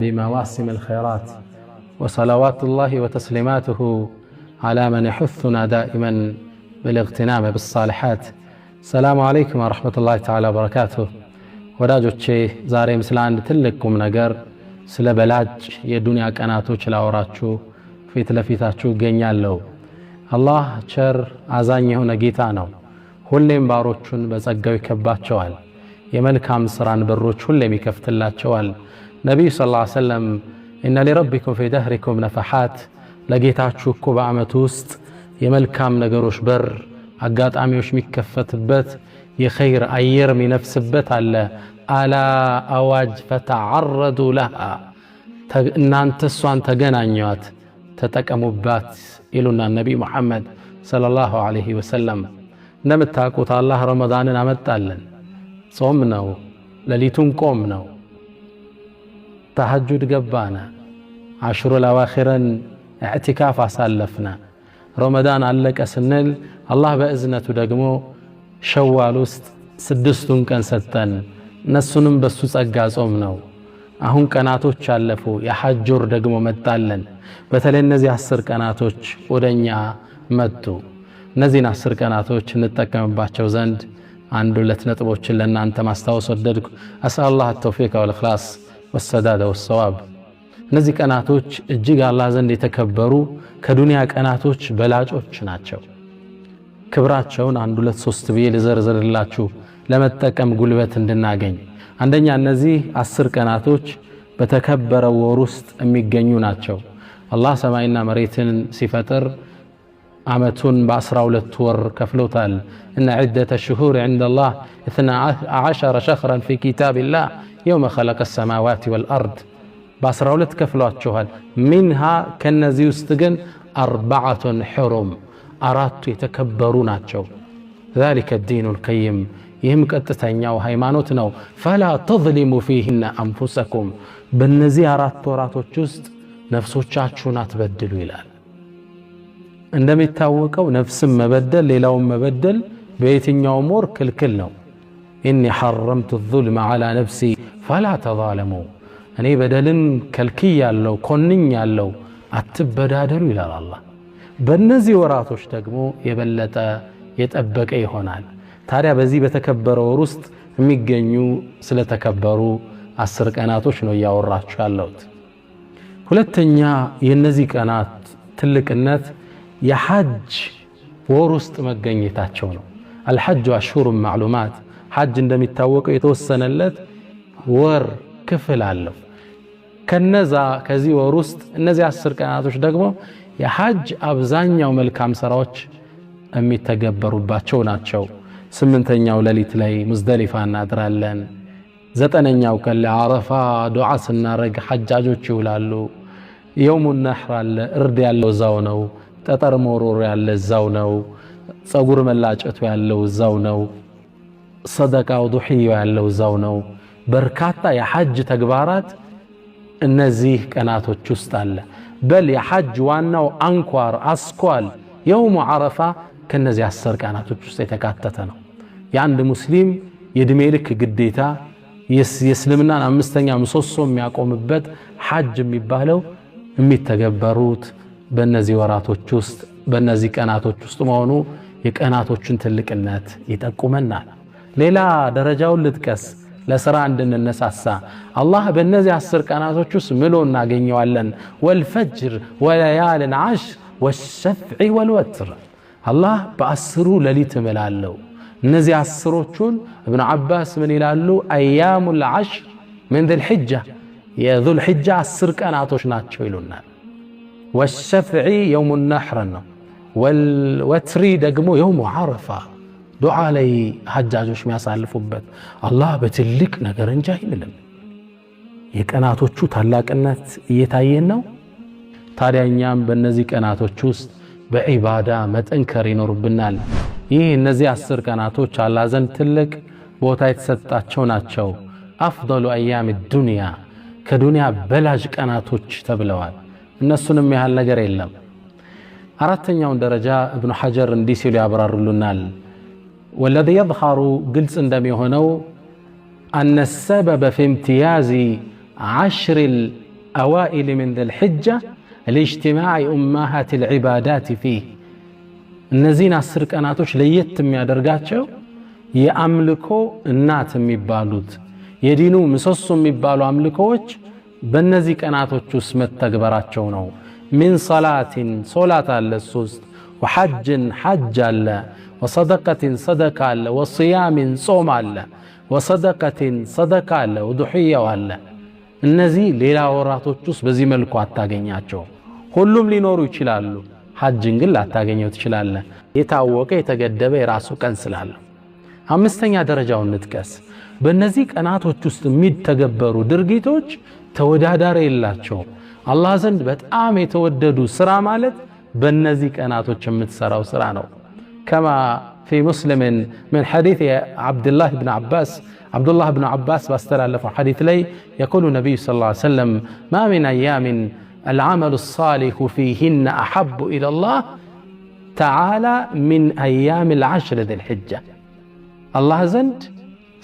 بمواسم الخيرات وصلوات الله وتسليماته على من يحثنا دائما بالاغتنام بالصالحات. السلام عليكم ورحمة الله تعالى وبركاته. ወዳጆቼ ዛሬም ስለ አንድ ትልቅ ቁም ነገር ስለ በላጭ የዱንያ ቀናቶች ላወራችሁ ፊት ለፊታችሁ እገኛለሁ። አላህ ቸር አዛኝ የሆነ ጌታ ነው። ሁሌም ባሮቹን በጸጋው ይከባቸዋል። የመልካም ስራን በሮች ሁሌም ይከፍትላቸዋል። ነብዩ ሰለላሁ ዐለይሂ ወሰለም ኢነ ሊረቢኩም ፊ ደህሪኩም ነፈሓት፣ ለጌታችሁ እኮ በአመቱ ውስጥ የመልካም ነገሮች በር አጋጣሚዎች የሚከፈትበት የኸይር አየር የሚነፍስበት አለ። አላ አዋጅ ፈተዓረዱ ለሃ፣ እናንተ እሷን ተገናኟት ተጠቀሙባት ይሉና ነቢይ ሙሐመድ ሰለላሁ ዐለይሂ ወሰለም። እንደምታውቁት አላህ ረመዳንን አመጣለን። ጾም ነው፣ ሌሊቱን ቆም ነው፣ ተሐጁድ ገባና፣ አሽሩል አዋኺርን ኢዕቲካፍ አሳለፍና። ረመዳን አለቀ ስንል አላህ በእዝነቱ ደግሞ ሸዋል ውስጥ 6ቱን ቀን ሰጠን። እነሱንም በሱ ጸጋ ጾም ነው። አሁን ቀናቶች አለፉ፣ የሐጅ ወር ደግሞ መጣለን። በተለይ እነዚህ 10 ቀናቶች ወደኛ መጡ። እነዚህን 10 ቀናቶች እንጠቀምባቸው ዘንድ አንድ ሁለት ነጥቦችን ለእናንተ ማስታወስ ወደድኩ። አስአላህ ተውፊቅ ወልኢኽላስ ወሰዳደ ወሰዋብ። እነዚህ ቀናቶች እጅግ አላህ ዘንድ የተከበሩ ከዱንያ ቀናቶች በላጮች ናቸው። ክብራቸውን አንድ ሁለት ሶስት ብዬ ልዘርዝርላችሁ ለመጠቀም ጉልበት እንድናገኝ። አንደኛ እነዚህ 10 ቀናቶች በተከበረው ወር ውስጥ የሚገኙ ናቸው። አላህ ሰማይና መሬትን ሲፈጥር አመቱን በ12 ወር ከፍሎታል። እነ ዒደተ ሽሁር ዐንደላህ 12 ሸህረን ፊ ኪታቢላህ የውመ ኸለቀ ሰማዋት ወልአርድ፣ በ12 ከፍሏቸዋል። ሚንሃ ከነዚህ ውስጥ ግን 4 ሑሩም፣ 4 የተከበሩ ናቸው። ዛሊከ ዲኑል ቀይም፣ ይህም ቀጥተኛው ሃይማኖት ነው። ፈላ ተዝሊሙ ፊሂነ አንፉሰኩም፣ በእነዚህ 4 ወራቶች ውስጥ ነፍሶቻችሁን አትበድሉ ይላል። እንደሚታወቀው ነፍስም መበደል ሌላውን መበደል በየትኛውም ወር ክልክል ነው። ኢኒ ሐረምቱ ዙልመ ዐላ ነፍሲ ፈላ ተዛለሙ፣ እኔ በደልን ከልክያለሁ ኮንኛለሁ፣ አትበዳደሉ ይላል አላህ። በእነዚህ ወራቶች ደግሞ የበለጠ የጠበቀ ይሆናል። ታዲያ በዚህ በተከበረ ወር ውስጥ የሚገኙ ስለተከበሩ 10 ቀናቶች ነው እያወራችሁ ያለሁት። ሁለተኛ የነዚህ ቀናት ትልቅነት የሐጅ ወር ውስጥ መገኘታቸው ነው። አልሐጁ አሽሁሩን ማዕሉማት፣ ሐጅ እንደሚታወቀው የተወሰነለት ወር ክፍል አለው። ከዚህ ወር ውስጥ እነዚህ 10 ቀናቶች ደግሞ የሐጅ አብዛኛው መልካም ስራዎች የሚተገበሩባቸው ናቸው። 8ኛው ሌሊት ላይ ሙዝደሊፋ እናድራለን። 9ኛው ቀን ለዓረፋ ዱዓ ስናረግ ሐጃጆች ይውላሉ። የውሙ ነሕር አለ፣ እርድ ያለው እዛው ነው። ጠጠር መወርወር ያለ እዛው ነው። ጸጉር መላጨቱ ያለው እዛው ነው። ሰደቃው ዱሕያው ያለው እዛው ነው። በርካታ የሐጅ ተግባራት እነዚህ ቀናቶች ውስጥ አለ። በል የሐጅ ዋናው አንኳር አስኳል የውሙ ዓረፋ ከነዚህ 10 ቀናቶች ውስጥ የተካተተ ነው። የአንድ ሙስሊም የእድሜ ልክ ግዴታ የእስልምናን 5ኛ ምሰሶ የሚያቆምበት ሐጅ የሚባለው የሚተገበሩት በእነዚህ ወራቶች ውስጥ በእነዚህ ቀናቶች ውስጥ መሆኑ የቀናቶችን ትልቅነት ይጠቁመናል። ሌላ ደረጃውን ልጥቀስ ለሥራ እንድንነሳሳ። አላህ በእነዚህ 10 ቀናቶች ውስጥ ምሎ እናገኘዋለን። ወልፈጅር ወለያልን ዓሽር ወሸፍዒ ወልወትር፣ አላህ በ10ሩ ሌሊት እምላለሁ። እነዚህ 10ሮቹን እብኑ ዓባስ ምን ይላሉ? አያሙል ዓሽር ምን ዙልሒጃ፣ የዙልሒጃ 10 ቀናቶች ናቸው ይሉናል። ወሸፍዒ የውሙ ነሕር ነው። ወልወትሪ ደግሞ የውሙ ዓረፋ ዱዓ ላይ ሐጃጆች የሚያሳልፉበት። አላህ በትልቅ ነገር እንጂ አይልም። የቀናቶቹ ታላቅነት እየታየን ነው። ታዲያ እኛም በእነዚህ ቀናቶች ውስጥ በዒባዳ መጠንከር ይኖርብናል። ይህ እነዚህ 10 ቀናቶች አላህ ዘንድ ትልቅ ቦታ የተሰጣቸው ናቸው። አፍደሉ አያም ዱንያ፣ ከዱንያ በላጅ ቀናቶች ተብለዋል። እነሱንም ያህል ነገር የለም። 4ኛውን ደረጃ እብኑ ሐጀር እንዲህ ሲሉ ያብራሩልናል። ወለዚ የظهሩ ግልጽ እንደሚሆነው አነ ሰበበ ፊ እምትያዝ 10 الأوائل من ذي الحجة لاجتماع أمهات العبادات فيه النزين السرق أناتوش ليتم يادرقاتشو يأملكو النات ميبالوت يدينو مسوسو ميبالو أملكوش بنزيك أناتوش اسمت تقبراتشو نو من صلاة اللسوست وحج حج الله وصدقة صدقة الله وصيام صوم الله وصدقة صدقة الله وضحية الله እነዚህ ሌላ ወራቶች ውስጥ በዚህ መልኩ አታገኛቸው ሁሉም ሊኖሩ ይችላሉ ሐጅን ግን ላታገኘው ትችላለህ የታወቀ የተገደበ የራሱ ቀን ስላለ አምስተኛ ደረጃውን ንጥቀስ በእነዚህ ቀናቶች ውስጥ የሚተገበሩ ድርጊቶች ተወዳዳሪ የላቸው አላህ ዘንድ በጣም የተወደዱ ስራ ማለት በእነዚህ ቀናቶች የምትሰራው ስራ ነው كما في مسلم من حديث عبد الله بن عباس باستلالف حديث لي يقول النبي صلى الله عليه وسلم ما من أيام العمل الصالح فيهن أحب إلى الله تعالى من أيام العشر ذي الحجة الله زند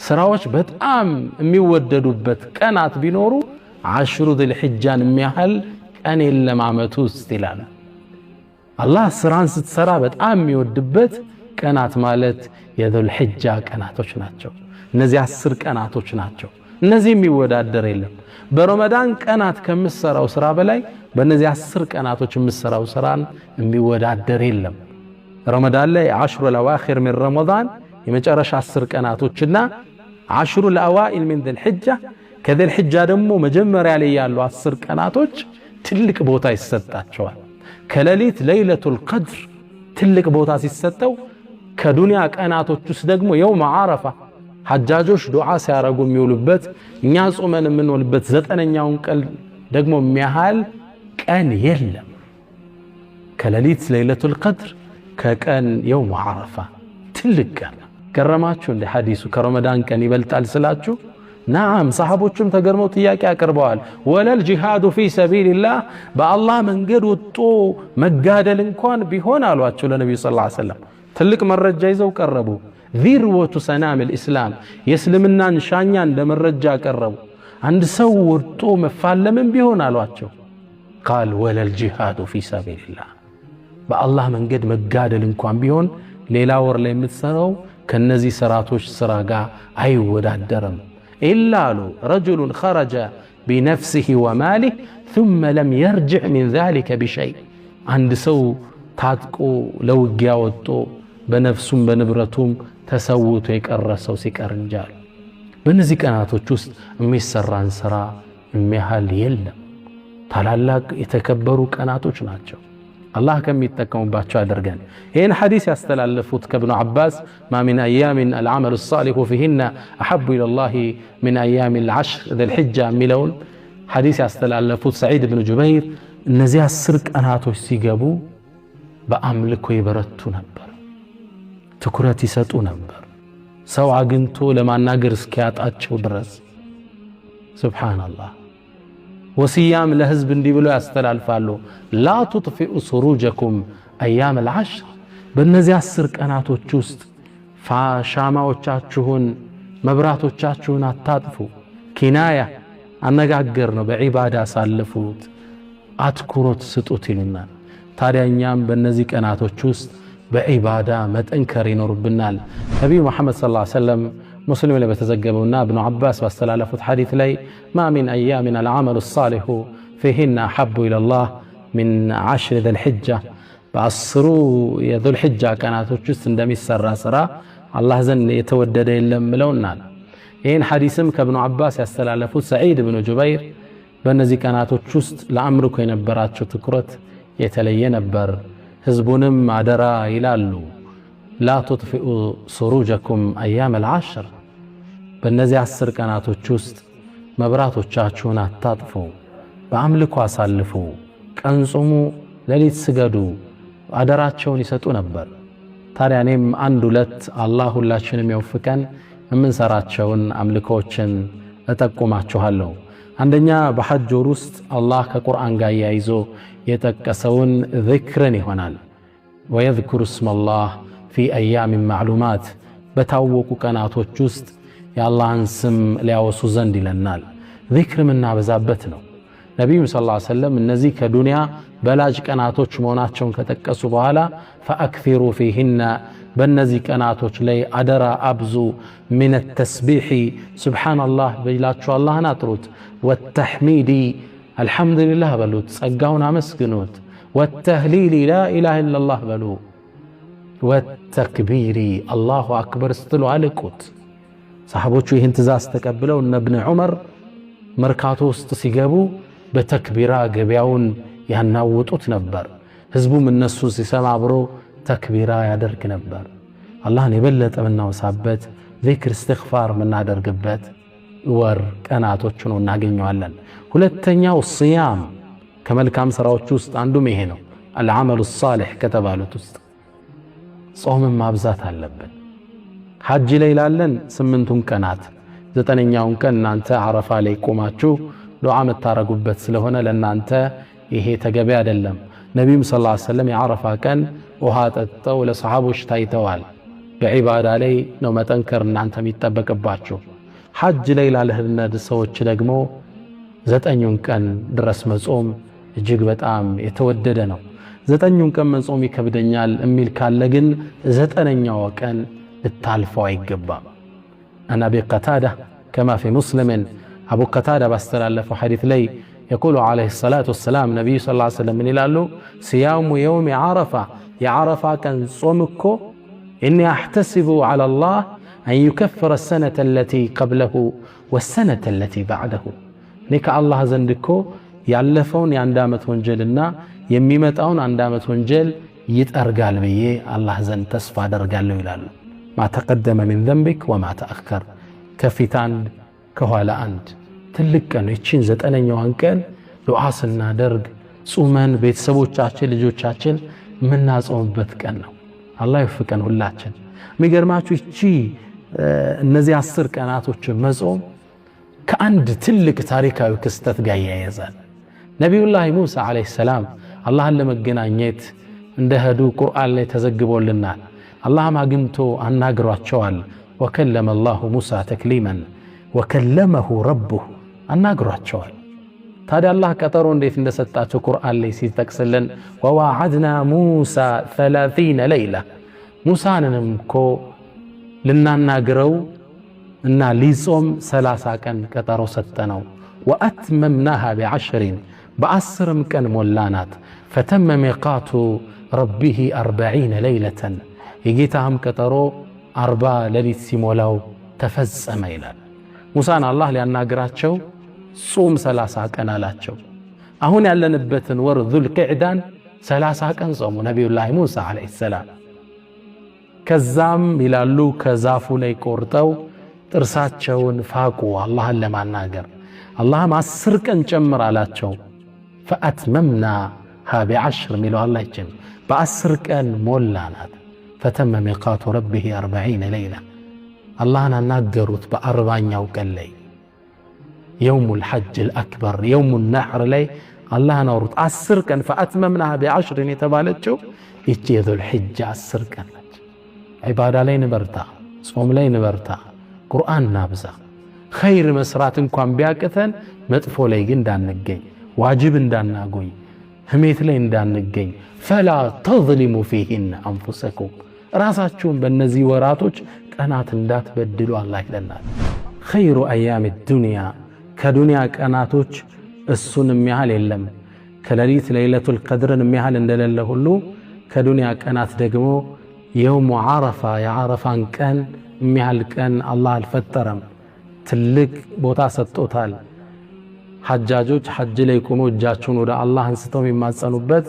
سراوش بتأم ميوددوا بت كانت بنورو عشر ذي الحجة ميحل كان إلا معمتو استلال الله سران ستسرا بتأم ميودبت كانت مالت يذو الحجة كانت وشناتشو እነዚህ 10 ቀናቶች ናቸው እነዚህ የሚወዳደር የለም በረመዳን ቀናት ከምሰራው ስራ በላይ በእነዚህ 10 ቀናቶች የምሰራው ስራን የሚወዳደር የለም ረመዳን ላይ 10 الأواخر من رمضان የመጨረሻ 10 ቀናቶችና 10 الأوائل من ذي الحجة ከذي الحجة ደግሞ መጀመሪያ ላይ ያሉ 10 ቀናቶች ትልቅ ቦታ ይሰጣቸዋል ከሌሊት ለይለቱል ቀድር ትልቅ ቦታ ሲሰጠው ከዱንያ ቀናቶች ውስጥ ደግሞ የውም ዓረፋ ሐጃጆች ዱዓ ሲያረጉ የሚውሉበት እኛ ጾመን የምንውልበት 9ኛውን ቀን ደግሞ የሚያህል ቀን የለም ከሌሊት ለይለቱል ቀድር ከቀን የውም ዓረፋ ትልቅ ቀን ገረማችሁ እንደ ሐዲሱ ከረመዳን ቀን ይበልጣል ስላችሁ ናም ሰሃቦቹም ተገርመው ጥያቄ አቀርበዋል ወለል ጂሃዱ ፊ ሰቢልላህ በአላህ መንገድ ወጥቶ መጋደል እንኳን ቢሆን አሏቸው ለነብዩ ሰለላሁ ዐለይሂ ወሰለም ትልቅ መረጃ ይዘው ቀረቡ ذروة سنام الإسلام يسلمنا نشانيان لمرجع قربوا عند سو ورطو مفالمن بيهون الواتشو قال ولا الجهاد في سبيل الله بأ الله من قد مقادل انكوان بيهون ليلا ورلي متسروا كالنزي سراتوش سراقا أي وداد درم إلا له رجل خرج بنفسه وماله ثم لم يرجع من ذلك بشيء عند سو تاتكو لو جاوتو بنفسهم بنبرتهم ተሰውቶ የቀረሰው ሲቀርንጃል በእነዚህ ቀናቶች ውስጥ የሚሰራን ስራ የሚያህል የለም ታላላቅ የተከበሩ ቀናቶች ናቸው አላህ ከሚጠቀሙባቸው አድርገን ይሄን ሐዲስ ያስተላለፉት ከኢብኑ አባስ ما من ايام العمل الصالح فيهن احب الى الله من ايام العشر ذي الحجه ሚለውን ሐዲስ ያስተላለፉት ሰዒድ ኢብኑ ጁበይር እነዚህ 10 ቀናቶች ሲገቡ በአምልኮ ይበረቱ ነበር ትኩረት ይሰጡ ነበር ሰው አግንቶ ለማናገር እስኪያጣቸው ድረስ ሱብሃንአላህ ወሲያም ለህዝብ እንዲህ ብለው ያስተላልፋሉ ላ تطفئ سروجكم ايام العشر በእነዚህ 10 ቀናቶች ውስጥ ሻማዎቻችሁን መብራቶቻችሁን አታጥፉ ኪናያ አነጋገር ነው በዒባዳ ሳልፉት አትኩሮት ስጡት ይሉናል ታዲያኛም በእነዚህ ቀናቶች ውስጥ بعبادة متأنكر ينوربنال نبي محمد صلى الله عليه وسلم مسلم اللي بتزجبونا ابن عباس واستلالف حديث لي ما من أيامنا العمل الصالح فيهن أحب إلى الله من 10 ذي الحجة بعصروا ذو الحجة كانت تجس دمي السرى سرى الله زن يتودد إلا ملونا إن حديثم كابن عباس يستلالف سعيد بن جبير بأنزي كانت تجس لأمرك ينبرات شو تكرت يتلين بر ህዝቡንም አደራ ይላሉ لا تطفئوا سروجكم ايام العشر በእነዚህ 10 ቀናቶች ውስጥ መብራቶቻችሁን አታጥፉ በአምልኮ አሳልፉ ቀን ጾሙ ሌሊት ስገዱ አደራቸውን ይሰጡ ነበር ታዲያ እኔም አንድ ሁለት አላህ ሁላችንም ይወፍቀን የምንሰራቸውን አምልኮችን እጠቁማችኋለሁ አንደኛ በሐጅ ወር ውስጥ አላህ ከቁርአን ጋር ያይዞ يتكسون ذكرا يهونال ويذكر اسم الله في أيام معلومات بتاوكو كاناتو جست يا الله انسم لياوسو زند لنال ذكر منا بزابتنا ነቢዩ ሰለላሁ ዐለይሂ ወሰለም እነዚህ ከዱንያ በላጭ ቀናቶች መሆናቸውን ከጠቀሱ በኋላ ፈአክሲሩ ፊሂነ በእነዚህ ቀናቶች ላይ አደራ አብዙ ሚነ ተስቢሒ ሱብሓነላህ ብላችሁ አላህን አጥሩት፣ ወተሕሚዲ አልሐምዱሊላህ በሉት ጸጋውን አመስግኑት፣ ወተህሊሊ ላኢላሃ ኢለላህ በሉ፣ ወተክቢሪ አላሁ አክበር ስትሉ አልቁት። ሰሓቦቹ ይህን ትእዛዝ ተቀብለው እነ እብን ዑመር መርካቶ ውስጥ ሲገቡ በተክቢራ ገበያውን ያናውጡት ነበር። ህዝቡም እነሱ ሲሰማ አብሮ ተክቢራ ያደርግ ነበር። አላህን የበለጠ ምናወሳበት ዚክር እስትግፋር ምናደርግበት ወር ቀናቶች ነው እናገኘዋለን። ሁለተኛው ሲያም ከመልካም ስራዎች ውስጥ አንዱም ይሄ ነው። አልዓመሉ ሷሊህ ከተባሉት ውስጥ ጾምን ማብዛት አለብን። ሐጅ ላይ ላለን 8ቱን ቀናት 9ኛውን ቀን እናንተ አረፋ ላይ ቆማችሁ ዱዓ የምታረጉበት ስለሆነ ለናንተ ይሄ ተገቢ አይደለም። ነቢዩም ሰለላሁ ዐለይሂ ወሰለም የአረፋ ቀን ውሃ ጠጥተው ለሰሓቦች ታይተዋል። በዒባዳ ላይ ነው መጠንከር እናንተ የሚጠበቅባችሁ። ሐጅ ላይ ላለህነት ሰዎች ደግሞ 9ኙን ቀን ድረስ መጾም እጅግ በጣም የተወደደ ነው። 9ኙን ቀን መጾም ይከብደኛል የሚል ካለ ግን 9ኛው ቀን ልታልፈው አይገባም። አን አቢ ቀታዳ ከማ ፊ ሙስሊምን አቡ ቀታዳ ባስተላለፈው ሐዲት ላይ የቁሉ ዓለይሂ ሰላቱ ወሰላም ነቢዩ ሰለላሁ ዐለይሂ ወሰለም ምን ይላሉ? ሲያሙ የውም ዓረፋ የዓረፋ ቀን ጾም እኮ እኒ አሕተሲቡ ዐለላህ አን ዩከፍረ ሰነተ ለቲ ቀብለሁ ወሰነተ ለቲ ባዕደሁ እኔ ከአላህ ዘንድ እኮ ያለፈውን የ1 ዓመት ወንጀልና የሚመጣውን 1 ዓመት ወንጀል ይጠርጋል ብዬ አላህ ዘንድ ተስፋ አደርጋለሁ ይላሉ። ማ ተቀደመ ሚን ዘንቢክ ወማ ተአኸር ከፊት አንድ ከኋላ አንድ ትልቅ ቀን እቺን 9ኛዋን ቀን ዱዓ ስናደርግ ጾመን ቤተሰቦቻችን ልጆቻችን ምናጾምበት ቀን ነው። አላህ ይወፍቀን ሁላችን። የሚገርማችሁ እቺ እነዚህ 10 ቀናቶች መጾም ከአንድ ትልቅ ታሪካዊ ክስተት ጋር ያያዛል። ነቢዩላህ ሙሳ ዓለይሂ ሰላም አላህን ለመገናኘት እንደሄዱ ቁርአን ላይ ተዘግቦልናል። አላህም አግኝቶ አናግሯቸዋል። ወከለመ አላሁ ሙሳ ተክሊመን ወከለመሁ ረቡሁ አናግሯቸዋል። ታዲያ አላህ ቀጠሮ እንዴት እንደሰጣቸው ቁርአን ላይ ሲጠቅስልን ወዋዓድና ሙሳ 30 ለይላ ሙሳንንም እኮ ልናናግረው እና ሊጾም 30 ቀን ቀጠሮ ሰጠነው። ወአትመምናሃ ቢዐሽሪን በ10 ቀን ሞላናት። ፈተመ ሚቃቱ ረቢሂ 40 ለይለተን የጌታህም ቀጠሮ 40 ሌሊት ሲሞላው ተፈጸመ ይላል። ሙሳን አላህ ሊያናግራቸው ጾም 30 ቀን አላቸው። አሁን ያለንበትን ወር ዙልቂዕዳን 30 ቀን ጾሙ ነቢዩላህ ሙሳ ዓለይሂ ሰላም። ከዛም ይላሉ ከዛፉ ላይ ቆርጠው ጥርሳቸውን ፋቁ አላህን ለማናገር። አላህም 10 ቀን ጨምር አላቸው። ፈአትመምናሃ ቢዐሽር ሚለው አላህ ይችም በ10 ቀን ሞላናት። ፈተመ ሚቃቱ ረቢሂ 40 ለይላ አላህን አናገሩት በ40ኛው ቀን ላይ የውሙል ሐጅል አክበር የውሙል ነሕር ላይ አላህን አወሩት 10 ቀን። ፈአትመምናሃ ቢዐሽርን የተባለችው ይቺ የዙል ሒጃ 10 ቀን ነች። ዒባዳ ላይ ንበርታ፣ ጾም ላይ ንበርታ፣ ቁርአን ናብዛ። ኸይር መስራት እንኳን ቢያቅተን መጥፎ ላይ ግን እንዳንገኝ፣ ዋጅብ እንዳናጎኝ፣ ህሜት ላይ እንዳንገኝ። ፈላ ተዝሊሙ ፊሂን አንፉሰኩም ራሳችሁን በእነዚህ ወራቶች ቀናት እንዳትበድሉ አላህ ይለናል። ኸይሩ አያም ዱንያ ከዱንያ ቀናቶች እሱን የሚያህል የለም። ከሌሊት ለይለቱል ቀድርን የሚያህል እንደሌለ ሁሉ ከዱንያ ቀናት ደግሞ የውሙ ዓረፋ የዓረፋን ቀን የሚያህል ቀን አላህ አልፈጠረም። ትልቅ ቦታ ሰጥቶታል። ሐጃጆች ሐጅ ላይ ቆመው እጃቸውን ወደ አላህ አንስተው የሚማጸኑበት፣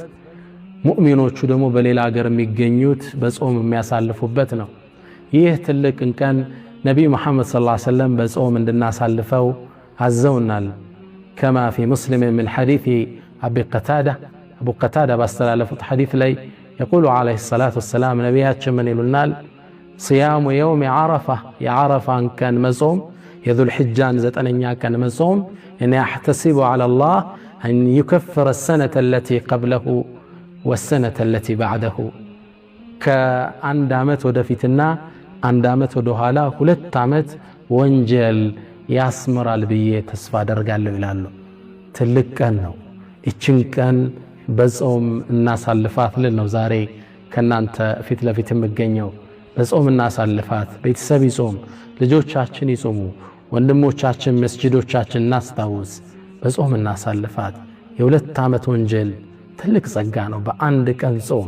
ሙእሚኖቹ ደግሞ በሌላ ሀገር የሚገኙት በጾም የሚያሳልፉበት ነው። ይህ ትልቅ ቀን ነቢዩ መሐመድ ሰለላሁ ዐለይሂ ወሰለም በጾም እንድናሳልፈው አዘውናል። ከማ ፊ ሙስሊም ምን ሐዲት አቢ ቀታዳ ባስተላለፉት ሐዲት ላይ የቁሉ ዓለይሂ ሰላቱ ወሰላም ነቢያችን ምን ይሉናል? ሲያሙ የውም ዓረፋ የዓረፋን ቀን መጾም የዙል ሒጃን 9ኛ ቀን መጾም እኔ አሕተሲቡ ዐለላህ አን ዩከፍረ ሰነተ ለቲ ቀብለሁ ወሰነተ ለቲ ባዕደሁ ከ1 ዓመት ወደፊትና 1 ዓመት ወደ ኋላ 2 ዓመት ወንጀል ያስምራል ብዬ ተስፋ አደርጋለሁ ይላሉ። ትልቅ ቀን ነው። እችን ቀን በጾም እናሳልፋት ልል ነው ዛሬ ከናንተ ፊት ለፊት የምገኘው። በጾም እናሳልፋት። ቤተሰብ ይጾም፣ ልጆቻችን ይጾሙ፣ ወንድሞቻችን መስጂዶቻችን እናስታውስ። በጾም እናሳልፋት። የ2 ዓመት ወንጀል ትልቅ ጸጋ ነው በአንድ ቀን ጾም።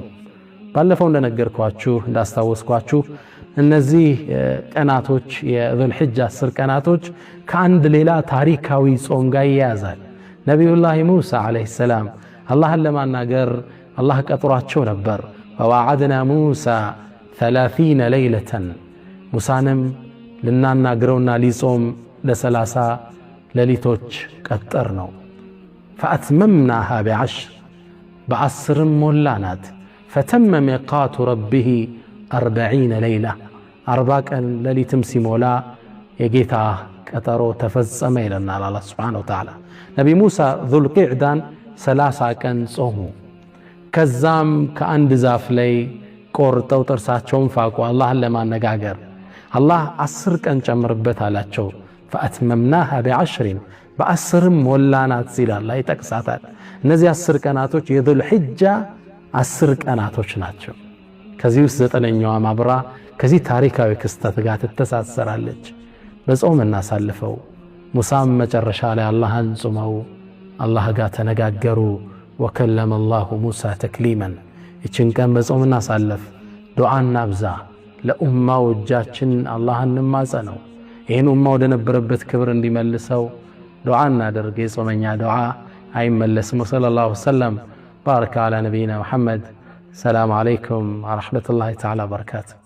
ባለፈው እንደነገርኳችሁ እንዳስታወስኳችሁ እነዚህ ቀናቶች የዙል ሒጃ 10 ቀናቶች ከአንድ ሌላ ታሪካዊ ጾም ጋር ይያዛል። ነቢዩላህ ሙሳ ዓለይሂ ሰላም አላህን ለማናገር አላህ ቀጥሯቸው ነበር። ወዋዓድና ሙሳ 30 ለይለተን ሙሳንም ልናናግረውና ሊጾም ለ30 ሌሊቶች ቀጠር ነው። ፈአትመምናሃ ب10 በ10 ሞላናት። ፈተመ ሚቃቱ ረቢህ 40 ለይላ 40 ቀን ሌሊትም ሲሞላ የጌታ ቀጠሮ ተፈጸመ ይለናል አላህ ሱብሓነሁ ወተዓላ። ነቢ ሙሳ ዙል ቂዕዳን 30 ቀን ጾሙ። ከዛም ከአንድ ዛፍ ላይ ቆርጠው ጥርሳቸውን ፋቁ አላህን ለማነጋገር። አላህ 10 ቀን ጨምርበት አላቸው። ፈአትመምናሃ ب10 በ10 ሞላናት ሲል አላህ ይጠቅሳታል። እነዚህ 10 ቀናቶች የዙል ሒጃ 10 ቀናቶች ናቸው። ከዚህ ውስጥ 9ኛዋ ማብራ ከዚህ ታሪካዊ ክስተት ጋር ትተሳሰራለች። በጾም እናሳልፈው። ሙሳም መጨረሻ ላይ አላህን ጾመው አላህ ጋር ተነጋገሩ። ወከለመ አላሁ ሙሳ ተክሊመን። ይችን ቀን በጾም እናሳልፍ። ዱዓ እናብዛ። ለኡማው እጃችን አላህን እንማጸነው። ይህን ኡማ ወደ ነበረበት ክብር እንዲመልሰው ዱዓ እናደርግ። የጾመኛ ዱዓ አይመለስም። ወሰለላሁ ወሰለም ባረከ ዐላ ነቢይና ሙሐመድ። ሰላም ዓለይኩም ወረሕመቱላሂ ተዓላ ወበረካቱ።